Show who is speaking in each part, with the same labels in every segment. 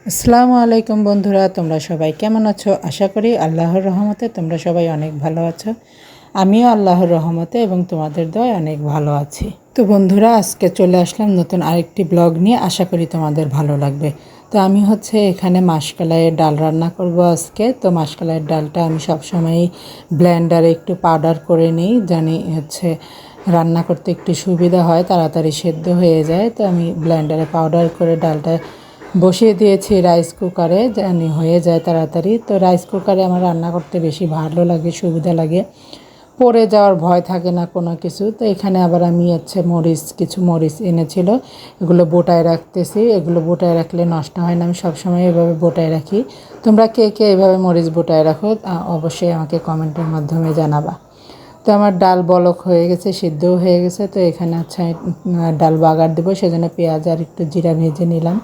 Speaker 1: আসসালামু আলাইকুম বন্ধুরা, তোমরা সবাই কেমন আছো? আশা করি আল্লাহর রহমতে তোমরা সবাই অনেক ভালো আছো। আমিও আল্লাহর রহমতে এবং তোমাদের দয়ায় অনেক ভালো আছি। তো বন্ধুরা, আজকে চলে আসলাম নতুন আরেকটি ব্লগ নিয়ে। আশা করি তোমাদের ভালো লাগবে। তো আমি এখানে মাসকলাইয়ের ডাল রান্না করব আজকে। তো মাসকলাইয়ের ডালটা আমি সবসময়ই ব্লেন্ডারে একটু পাউডার করে নিই, জানি রান্না করতে একটু সুবিধা হয়, তাড়াতাড়ি সেদ্ধ হয়ে যায়। তো আমি ব্লেন্ডারে পাউডার করে ডালটা বসিয়ে দিয়েছি রাইস কুকারে, জানি হয়ে যায় তাড়াতাড়ি। তো রাইস কুকারে আমার রান্না করতে বেশি ভালো লাগে, সুবিধা লাগে, পড়ে যাওয়ার ভয় থাকে না কোনো কিছু। তো এখানে আবার আমি কিছু মরিচ এনেছিল, এগুলো বোটায় রাখতেছি। এগুলো বোটায় রাখলে নষ্ট হয় না, আমি সবসময় এভাবে বোটায় রাখি। তোমরা কে কে এভাবে মরিচ বোটায় রাখো অবশ্যই আমাকে কমেন্টের মাধ্যমে জানাবা। তো আমার ডাল বলক হয়ে গেছে, সিদ্ধও হয়ে গেছে। তো এখানে ডাল বাগার দেবো, সেজন্য পেঁয়াজ আর একটু জিরা ভেজে নিলাম,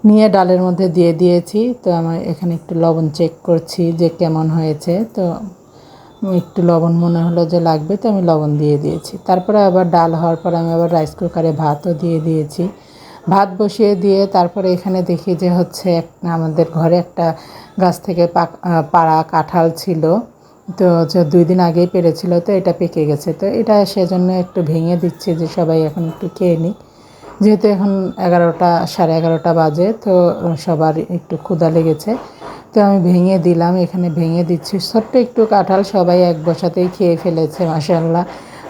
Speaker 1: নিয়ে ডালের মধ্যে দিয়ে দিয়েছি। তো আমার এখানে একটু লবণ চেক করছি যে কেমন হয়েছে। তো একটু লবণ মনে হলো যে লাগবে, তো আমি লবণ দিয়ে দিয়েছি। তারপরে আবার ডাল হওয়ার পর আমি আবার রাইস কুকারে ভাতও দিয়ে দিয়েছি। ভাত বসিয়ে দিয়ে তারপরে এখানে দেখি যে আমাদের ঘরে একটা গাছ থেকে পাড়া কাঁঠাল ছিল। তো 2 দিন আগেই পেরেছিল, তো এটা পেকে গেছে। তো এটা সেজন্য একটু ভেঙে দিচ্ছি যে সবাই এখন একটু খেয়ে নিক, যেহেতু এখন 11টা, সাড়ে 11টা বাজে। তো সবার একটু ক্ষুধা লেগেছে। তো আমি ভেঙে দিলাম, এখানে ভেঙে দিচ্ছি। ছোট্ট একটু কাঁঠাল, সবাই এক বসাতেই খেয়ে ফেলেছে মাশাআল্লাহ।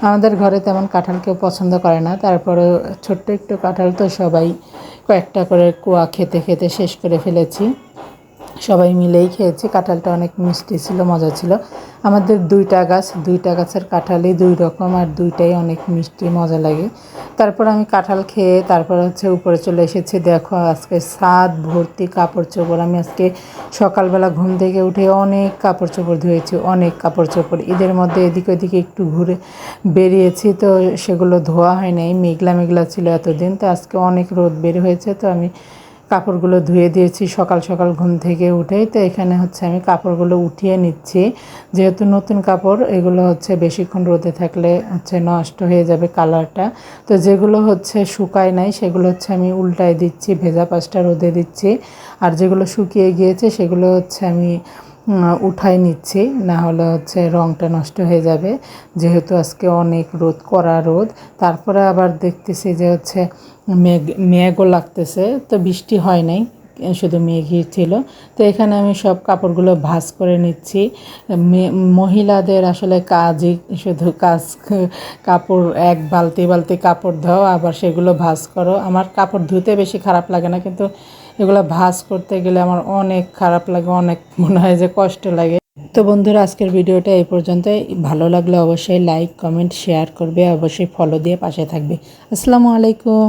Speaker 1: আমাদের ঘরে তেমন কাঁঠাল কেউ পছন্দ করে না, তারপরেও ছোট্ট একটু কাঁঠাল তো সবাই কয়েকটা করে কোয়া খেতে খেতে শেষ করে ফেলেছি। সবাই মিলেই খেয়েছি। কাঁঠালটা অনেক মিষ্টি ছিল, মজা ছিল। আমাদের 2টা গাছের কাঁঠালই 2 রকম, আর 2টাই অনেক মিষ্টি, মজা লাগে। তারপর আমি কাঁঠাল খেয়ে তারপর উপরে চলে এসেছি। দেখো আজকে ছাদ ভর্তি কাপড় চোপড়। আমি আজকে সকালবেলা ঘুম থেকে উঠে অনেক কাপড় চোপড় ধুয়েছি, অনেক কাপড় চোপড়। ঈদের মধ্যে এদিক ওদিকে একটু ঘুরে বেরিয়েছি, তো সেগুলো ধোয়া হয় নাই, মেঘলা মেঘলা ছিল এতদিন। তো আজকে অনেক রোদ বের হয়েছে, তো আমি কাপড়গুলো ধুয়ে দিয়েছি সকাল সকাল ঘুম থেকে উঠেই। তো এখানে আমি কাপড়গুলো উঠিয়ে নিচ্ছি, যেহেতু নতুন কাপড়, এগুলো বেশিক্ষণ রোদে থাকলে নষ্ট হয়ে যাবে কালারটা। তো যেগুলো শুকায় নাই সেগুলো আমি উল্টায় দিচ্ছি, ভেজা পাশটা রোদে দিচ্ছি। আর যেগুলো শুকিয়ে গিয়েছে সেগুলো আমি উঠাই নিচ্ছি, না হলে রঙটা নষ্ট হয়ে যাবে, যেহেতু আজকে অনেক রোদ, কড়া রোদ। তারপরে আবার দেখতেছি যে মেঘও লাগতেছে, তো বৃষ্টি হয় নাই, শুধু মেঘই ছিল। তো এখানে আমি সব কাপড়গুলো ভাঁজ করে নিচ্ছি। মহিলাদের আসলে কাজই শুধু কাজ, কাপড় এক বালতি বালতি কাপড় দাও, আবার সেগুলো ভাঁজ করো। আমার কাপড় ধুতে বেশি খারাপ লাগে না, কিন্তু এগুলো ভাঁজ করতে গেলে আমার অনেক খারাপ লাগে, অনেক মনে হয় যে কষ্ট লাগে। তো বন্ধুরা, আজকের ভিডিওটা এই পর্যন্তই। ভালো লাগলে অবশ্যই লাইক, কমেন্ট, শেয়ার করবে, অবশ্যই ফলো দিয়ে পাশে থাকবে। আসসালামু আলাইকুম।